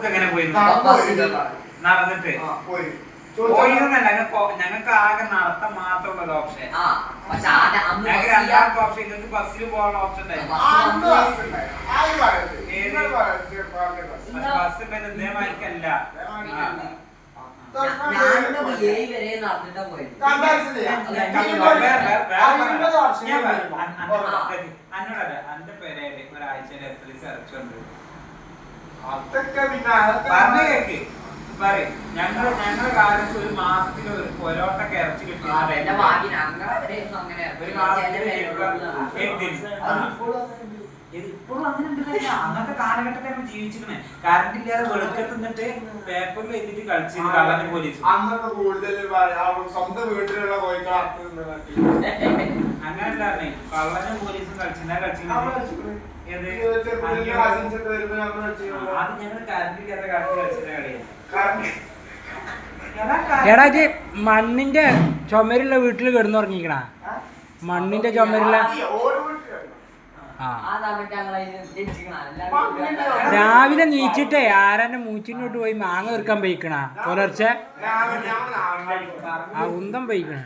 സ്കൂൾക്ക് എങ്ങനെ പോയിരുന്നു? നടന്നിട്ട് ഞങ്ങൾക്ക് ആകെ നടത്താൻ മാത്രമുള്ള ഓപ്ഷൻ. ഞങ്ങൾക്ക് രണ്ടാമത്തെ ഓപ്ഷൻ നിങ്ങൾക്ക് ബസ്സിൽ പോകാനുള്ള ഓപ്ഷൻ ഉണ്ടായിരുന്നു. ബസ് ഇതേമാതിരിക്കല്ല. അന്നോടല്ല എന്റെ പേരായിട്ട് ഒരാഴ്ചയിൽ എത്ര സെർച്ചുണ്ട് പറഞ്ഞു കേക്ക് പറയും. ഞങ്ങളുടെ കാലത്ത് ഒരു മാസത്തിൽ ഒരു പൊരോട്ടൊക്കെ ഇറച്ചി കിട്ടിയ ഒരു ഇപ്പോഴും അങ്ങനെ ഉണ്ടല്ല. അന്നത്തെ കാലഘട്ടത്തിൽ നമ്മൾ ജീവിച്ചിരുന്നേ. കറണ്ട് ഇല്ലാതെ വെളുക്കത്ത് നിന്നിട്ട് പേപ്പറിൽ എഴുതിട്ട് കളിച്ചത് കള്ളനും പോലീസും. അന്നൊക്കെ കൂടുതൽ സ്വന്തം വീട്ടിലുള്ള അങ്ങനല്ലായിരുന്നേ. കള്ളനും പോലീസും കളിച്ചിരുന്ന അത് ഞങ്ങള് കറണ്ട് ഇല്ലാത്ത കാലത്ത് കളിച്ചിരുന്ന കളിയാണ്. എടാ മണ്ണിന്റെ ചുമരുള്ള വീട്ടിൽ കിടന്നുറങ്ങിക്കണ? മണ്ണിന്റെ ചുമരുള്ള രാവിലെ നീച്ചിട്ടേ ആരാന്റെ മൂച്ചിനോട്ട് പോയി മാങ്ങ തീർക്കാൻ പോയിക്കണ പുലർച്ചെ ആ ഉന്തം പോയിക്കണ.